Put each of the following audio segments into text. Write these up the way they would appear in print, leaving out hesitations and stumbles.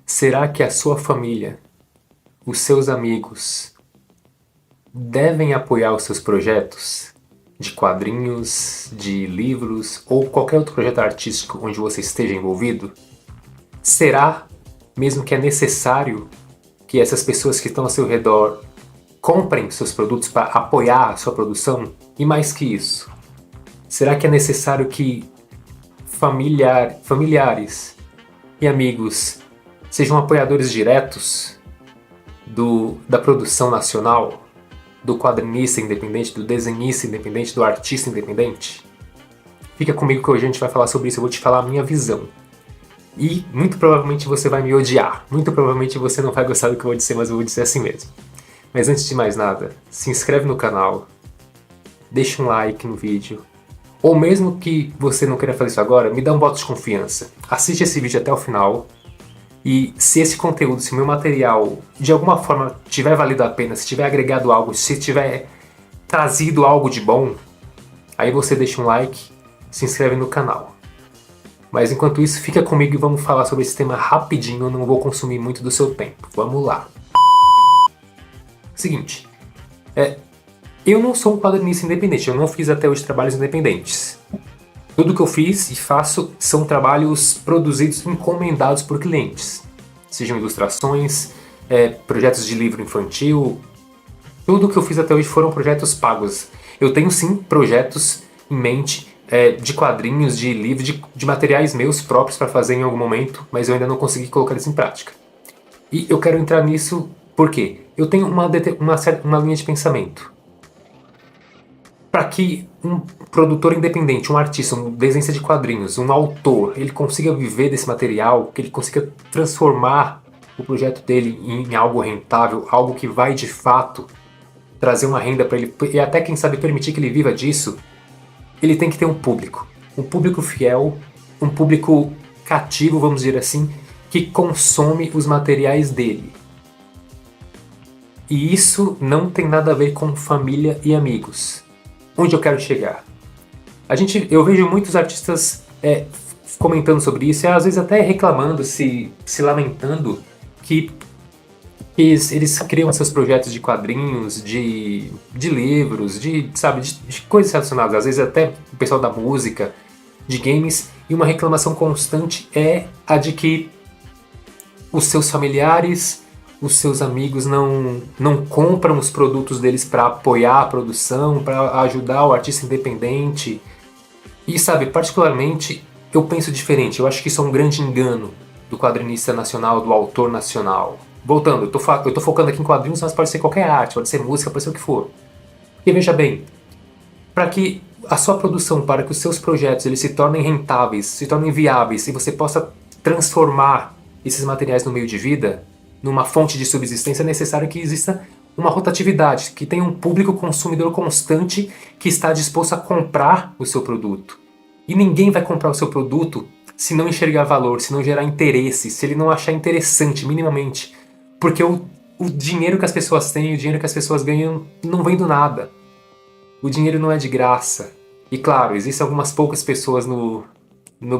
Será que a sua família, os seus amigos, devem apoiar os seus projetos de quadrinhos, de livros ou qualquer outro projeto artístico onde você esteja envolvido? Será mesmo que é necessário que essas pessoas que estão ao seu redor comprem seus produtos para apoiar a sua produção? E mais que isso, será que é necessário que familiares e amigos sejam apoiadores diretos da produção nacional, do quadrinista independente, do desenhista independente, do artista independente? Fica comigo que hoje a gente vai falar sobre isso, eu vou te falar a minha visão. E muito provavelmente você vai me odiar, muito provavelmente você não vai gostar do que eu vou dizer, mas eu vou dizer assim mesmo. Mas antes de mais nada, se inscreve no canal, deixa um like no vídeo, ou mesmo que você não queira fazer isso agora, me dá um voto de confiança. Assiste esse vídeo até o final, e se esse conteúdo, se o meu material de alguma forma tiver valido a pena, se tiver agregado algo, se tiver trazido algo de bom, aí você deixa um like, se inscreve no canal. Mas enquanto isso, fica comigo e vamos falar sobre esse tema rapidinho, eu não vou consumir muito do seu tempo. Vamos lá. Seguinte, eu não sou um quadrinista independente, eu não fiz até hoje trabalhos independentes. Tudo que eu fiz e faço são trabalhos produzidos, encomendados por clientes. Sejam ilustrações, projetos de livro infantil. Tudo que eu fiz até hoje foram projetos pagos. Eu tenho sim projetos em mente de quadrinhos, de livros, de materiais meus próprios para fazer em algum momento, mas eu ainda não consegui colocar isso em prática. E eu quero entrar nisso porque eu tenho uma linha de pensamento. Para que um produtor independente, um artista, um desenhista de quadrinhos, um autor, ele consiga viver desse material, que ele consiga transformar o projeto dele em algo rentável, algo que vai de fato trazer uma renda para ele, e até quem sabe permitir que ele viva disso, ele tem que ter um público fiel, um público cativo, vamos dizer assim, que consome os materiais dele. E isso não tem nada a ver com família e amigos. Onde eu quero chegar? Eu vejo muitos artistas comentando sobre isso e às vezes até reclamando, se lamentando que eles criam seus projetos de quadrinhos, de livros, de coisas relacionadas, às vezes até o pessoal da música, de games, e uma reclamação constante é a de que os seus familiares, os seus amigos não compram os produtos deles para apoiar a produção, para ajudar o artista independente. E particularmente, eu penso diferente, eu acho que isso é um grande engano do quadrinista nacional, do autor nacional. Voltando, eu tô focando aqui em quadrinhos, mas pode ser qualquer arte, pode ser música, pode ser o que for. E veja bem, para que a sua produção, para que os seus projetos eles se tornem rentáveis, se tornem viáveis, e você possa transformar esses materiais no meio de vida, numa fonte de subsistência, é necessário que exista uma rotatividade, que tenha um público consumidor constante que está disposto a comprar o seu produto. E ninguém vai comprar o seu produto se não enxergar valor, se não gerar interesse, se ele não achar interessante minimamente. Porque o dinheiro que as pessoas têm, o dinheiro que as pessoas ganham, não vem do nada. O dinheiro não é de graça. E claro, existem algumas poucas pessoas no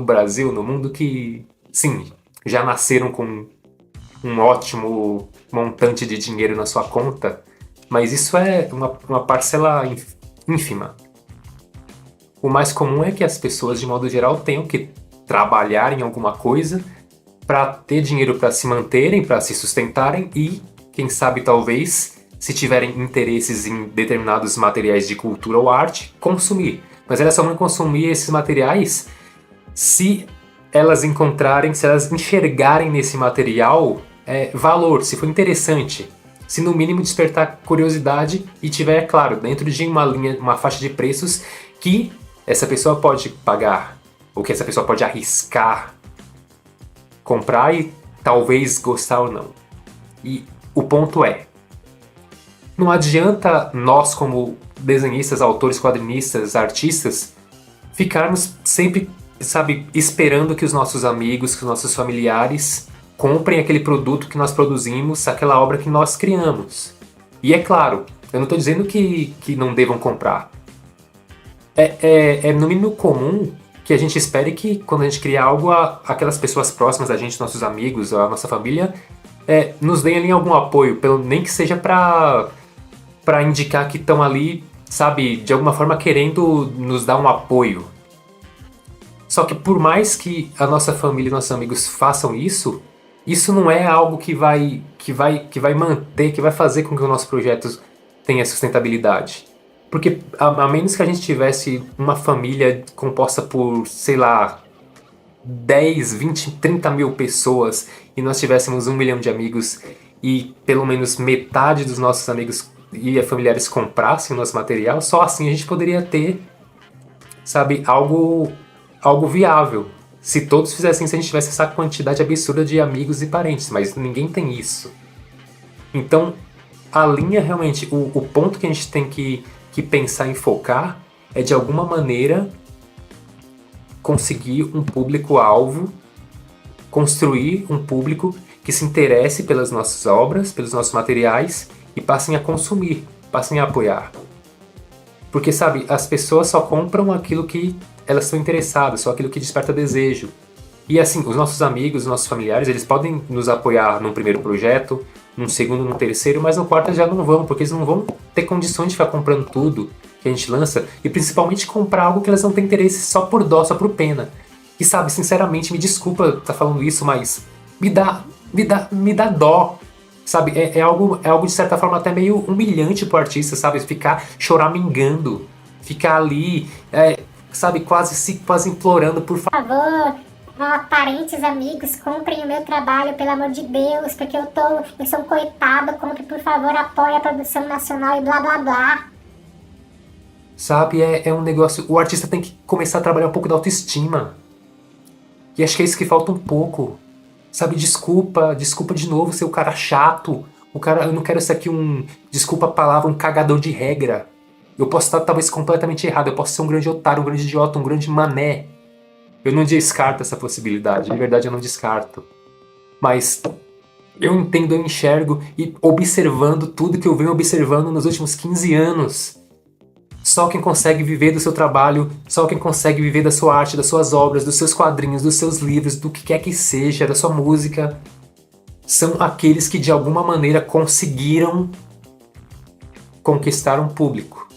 Brasil, no mundo, que, sim, já nasceram com um ótimo montante de dinheiro na sua conta, mas isso é uma parcela ínfima. O mais comum é que as pessoas, de modo geral, tenham que trabalhar em alguma coisa para ter dinheiro para se manterem, para se sustentarem e, quem sabe, talvez, se tiverem interesses em determinados materiais de cultura ou arte, consumir. Mas elas só vão consumir esses materiais se elas enxergarem nesse material valor, se for interessante, se no mínimo despertar curiosidade e tiver, claro, dentro de uma faixa de preços que essa pessoa pode pagar, ou que essa pessoa pode arriscar comprar e talvez gostar ou não. E o ponto não adianta nós, como desenhistas, autores, quadrinistas, artistas, ficarmos sempre, esperando que os nossos amigos, que os nossos familiares comprem aquele produto que nós produzimos, aquela obra que nós criamos. E é claro, eu não estou dizendo que não devam comprar. É no mínimo comum que a gente espere que quando a gente criar algo, aquelas pessoas próximas da gente, nossos amigos, a nossa família, nos deem ali algum apoio, nem que seja para indicar que estão ali, sabe, de alguma forma querendo nos dar um apoio. Só que por mais que a nossa família e nossos amigos façam isso, isso não é algo que vai manter, que vai fazer com que o nosso projeto tenha sustentabilidade. Porque a menos que a gente tivesse uma família composta por, sei lá, 10, 20, 30 mil pessoas e nós tivéssemos 1 milhão de amigos e pelo menos metade dos nossos amigos e familiares comprassem o nosso material, só assim a gente poderia ter, sabe, algo viável. Se todos fizessem isso, a gente tivesse essa quantidade absurda de amigos e parentes, mas ninguém tem isso. Então, a linha realmente, o ponto que a gente tem que pensar em focar é de alguma maneira conseguir um público-alvo, construir um público que se interesse pelas nossas obras, pelos nossos materiais e passem a consumir, passem a apoiar. Porque, sabe, as pessoas só compram aquilo que elas estão interessadas, só aquilo que desperta desejo. E assim, os nossos amigos, os nossos familiares, eles podem nos apoiar num primeiro projeto, num segundo, num terceiro, mas no quarto já não vão, porque eles não vão ter condições de ficar comprando tudo que a gente lança, e principalmente comprar algo que elas não têm interesse só por dó, só por pena. E sabe, sinceramente, me desculpa estar falando isso, mas me dá dó. Sabe, é algo de certa forma até meio humilhante pro artista, sabe? Ficar choramingando, ficar ali, sabe, quase implorando, por favor, parentes, amigos, comprem o meu trabalho, pelo amor de Deus, porque eu sou um coitado, como que por favor apoie a produção nacional e blá blá blá. Sabe, é um negócio, o artista tem que começar a trabalhar um pouco da autoestima. E acho que é isso que falta um pouco. Sabe, desculpa de novo ser o cara chato. Eu não quero ser aqui desculpa a palavra, um cagador de regra. Eu posso estar talvez completamente errado, eu posso ser um grande otário, um grande idiota, um grande mané. Eu não descarto essa possibilidade, de verdade eu não descarto. Mas eu entendo, eu enxergo e observando tudo que eu venho observando nos últimos 15 anos. Só quem consegue viver do seu trabalho, só quem consegue viver da sua arte, das suas obras, dos seus quadrinhos, dos seus livros, do que quer que seja, da sua música, são aqueles que de alguma maneira conseguiram conquistar um público.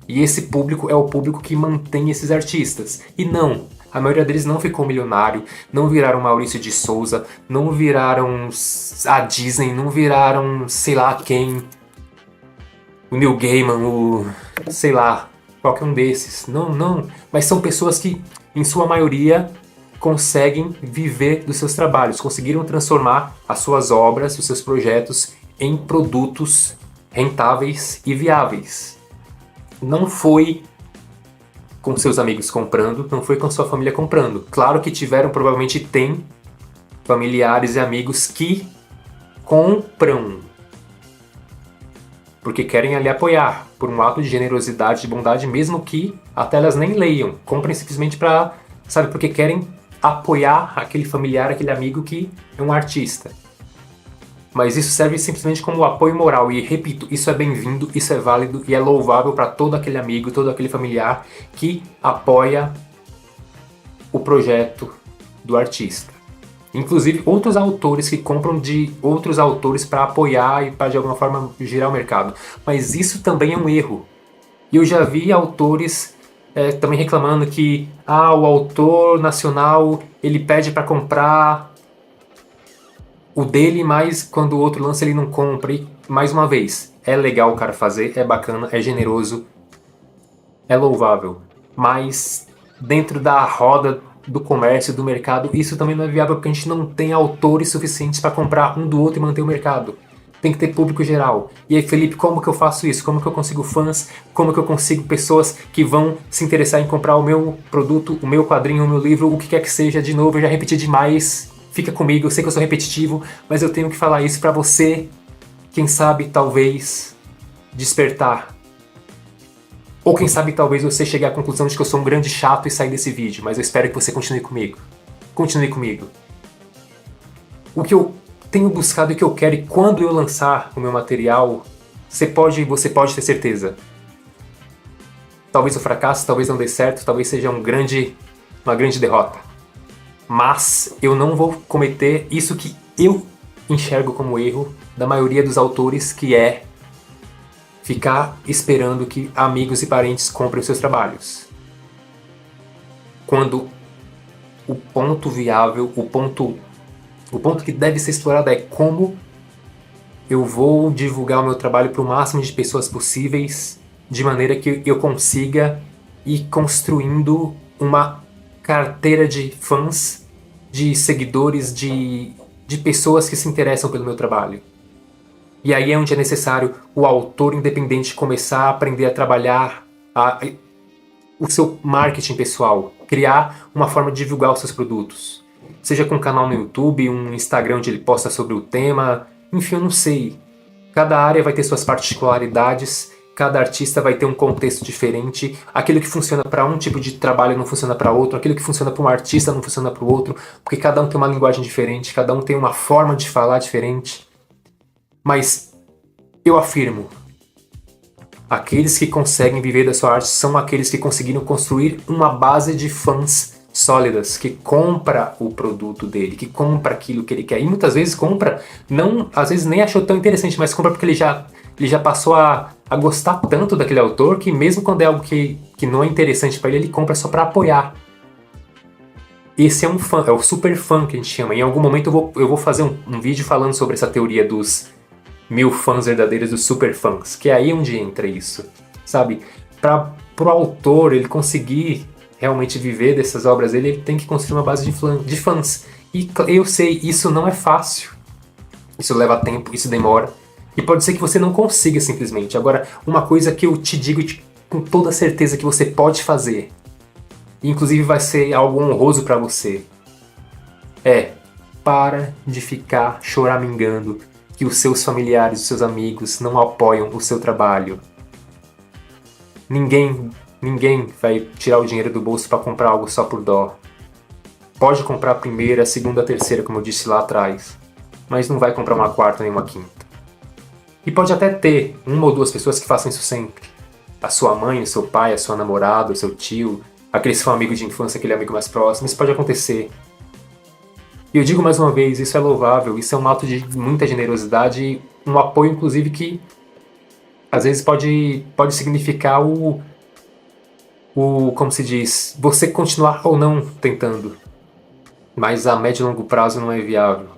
E esse público é o público que mantém esses artistas. E não, a maioria deles não ficou milionário, não viraram Maurício de Souza, não viraram a Disney, não viraram sei lá quem, o Neil Gaiman, sei lá, qualquer um desses. Não. Mas são pessoas que, em sua maioria, conseguem viver dos seus trabalhos, conseguiram transformar as suas obras, os seus projetos em produtos rentáveis e viáveis. Não foi com seus amigos comprando, não foi com sua família comprando. Claro que provavelmente tem familiares e amigos que compram porque querem ali apoiar, por um ato de generosidade, de bondade, mesmo que até elas nem leiam. Comprem simplesmente porque querem apoiar aquele familiar, aquele amigo que é um artista. Mas isso serve simplesmente como apoio moral. E repito, isso é bem-vindo, isso é válido e é louvável para todo aquele amigo, todo aquele familiar que apoia o projeto do artista. Inclusive outros autores que compram de outros autores para apoiar e para de alguma forma girar o mercado. Mas isso também é um erro. E eu já vi autores também reclamando que o autor nacional ele pede para comprar o dele, mas quando o outro lança ele não compra. E mais uma vez, é legal o cara fazer, é bacana, é generoso, é louvável. Mas dentro da roda do comércio, do mercado, isso também não é viável porque a gente não tem autores suficientes para comprar um do outro e manter o mercado. Tem que ter público geral. E aí, Felipe, como que eu faço isso? Como que eu consigo fãs? Como que eu consigo pessoas que vão se interessar em comprar o meu produto, o meu quadrinho, o meu livro, o que quer que seja? De novo, eu já repeti demais. Fica comigo, eu sei que eu sou repetitivo, mas eu tenho que falar isso para você, quem sabe, talvez, despertar. Ou quem sabe talvez você chegue à conclusão de que eu sou um grande chato e sair desse vídeo, mas eu espero que você continue comigo. Continue comigo. O que eu tenho buscado e o que eu quero, e quando eu lançar o meu material, você pode ter certeza. Talvez eu fracasse, talvez não dê certo, talvez seja um grande uma grande derrota. Mas eu não vou cometer isso que eu enxergo como erro da maioria dos autores, que é ficar esperando que amigos e parentes comprem os seus trabalhos. Quando o ponto viável, o ponto que deve ser explorado é como eu vou divulgar o meu trabalho para o máximo de pessoas possíveis, de maneira que eu consiga ir construindo uma carteira de fãs, de seguidores, de pessoas que se interessam pelo meu trabalho. E aí é onde é necessário o autor independente começar a aprender a trabalhar o seu marketing pessoal, criar uma forma de divulgar os seus produtos. Seja com um canal no YouTube, um Instagram onde ele posta sobre o tema, enfim, eu não sei. Cada área vai ter suas particularidades, cada artista vai ter um contexto diferente, aquilo que funciona para um tipo de trabalho não funciona para outro, aquilo que funciona para um artista não funciona para o outro, porque cada um tem uma linguagem diferente, cada um tem uma forma de falar diferente. Mas eu afirmo, aqueles que conseguem viver da sua arte são aqueles que conseguiram construir uma base de fãs sólidas, que compra o produto dele, que compra aquilo que ele quer. E muitas vezes compra, não, às vezes nem achou tão interessante, mas compra porque ele já passou a gostar tanto daquele autor que mesmo quando é algo que não é interessante para ele compra só para apoiar. Esse é um fã, é o super fã que a gente chama. Em algum momento eu vou fazer um vídeo falando sobre essa teoria dos 1000 fãs verdadeiros, dos super fãs, que é aí onde entra isso, sabe? Para o autor ele conseguir realmente viver dessas obras dele, ele tem que construir uma base de fãs. E eu sei, isso não é fácil. Isso leva tempo, isso demora. E pode ser que você não consiga simplesmente. Agora, uma coisa que eu te digo com toda certeza que você pode fazer, e inclusive vai ser algo honroso para você, para de ficar choramingando que os seus familiares, os seus amigos não apoiam o seu trabalho. Ninguém vai tirar o dinheiro do bolso para comprar algo só por dó. Pode comprar a primeira, a segunda, a terceira, como eu disse lá atrás, mas não vai comprar uma quarta nem uma quinta. E pode até ter uma ou duas pessoas que façam isso sempre. A sua mãe, o seu pai, a sua namorada, o seu tio, aquele seu amigo de infância, aquele amigo mais próximo. Isso pode acontecer. E eu digo mais uma vez, isso é louvável, isso é um ato de muita generosidade, um apoio inclusive que às vezes pode significar como se diz, você continuar ou não tentando, mas a médio e longo prazo não é viável.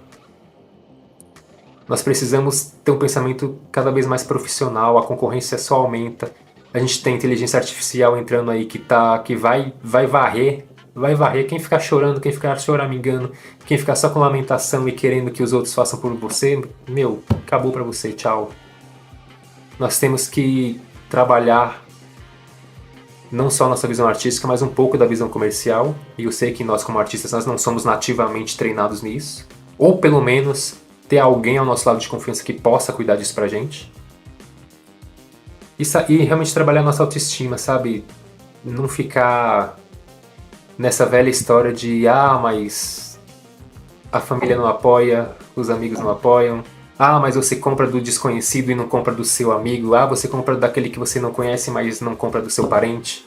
Nós precisamos ter um pensamento cada vez mais profissional, a concorrência só aumenta, a gente tem inteligência artificial entrando aí que vai varrer quem ficar chorando, quem ficar choramingando, quem ficar só com lamentação e querendo que os outros façam por você, acabou pra você, tchau. Nós temos que trabalhar não só a nossa visão artística, mas um pouco da visão comercial, e eu sei que nós como artistas nós não somos nativamente treinados nisso, ou pelo menos ter alguém ao nosso lado de confiança que possa cuidar disso pra gente. E realmente trabalhar a nossa autoestima, sabe? Não ficar nessa velha história de mas a família não apoia, os amigos não apoiam, mas você compra do desconhecido e não compra do seu amigo, você compra daquele que você não conhece, mas não compra do seu parente.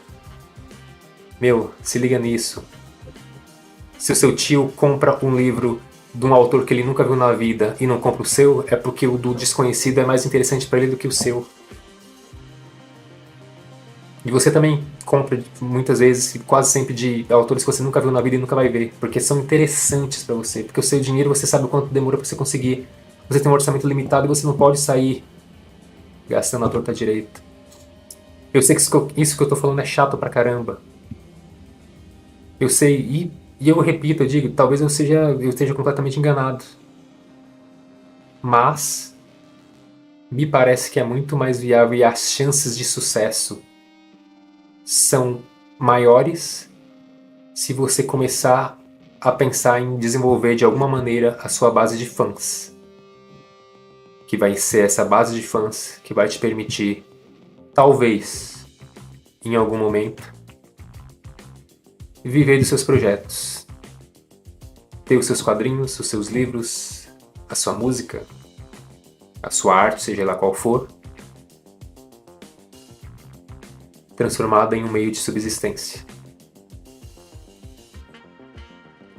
Se liga nisso. Se o seu tio compra um livro de um autor que ele nunca viu na vida e não compra o seu, é porque o do desconhecido é mais interessante para ele do que o seu. E você também compra muitas vezes, quase sempre, de autores que você nunca viu na vida e nunca vai ver, porque são interessantes para você, porque o seu dinheiro você sabe o quanto demora para você conseguir. Você tem um orçamento limitado e você não pode sair gastando a torta direita. Eu sei que isso que eu tô falando é chato pra caramba. Eu sei, e eu repito, eu digo, talvez eu esteja completamente enganado. Mas me parece que é muito mais viável e as chances de sucesso são maiores se você começar a pensar em desenvolver de alguma maneira a sua base de fãs. Que vai ser essa base de fãs que vai te permitir, talvez, em algum momento, viver dos seus projetos. Ter os seus quadrinhos, os seus livros, a sua música, a sua arte, seja lá qual for, transformada em um meio de subsistência.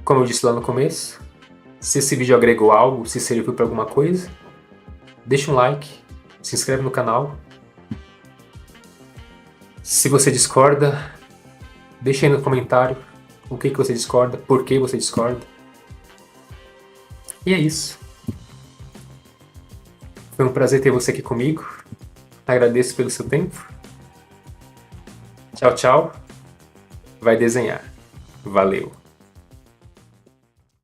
Como eu disse lá no começo, se esse vídeo agregou algo, se serviu para alguma coisa, deixa um like, se inscreve no canal. Se você discorda, deixa aí no comentário o que você discorda, por que você discorda. E é isso. Foi um prazer ter você aqui comigo. Agradeço pelo seu tempo. Tchau, tchau. Vai desenhar. Valeu.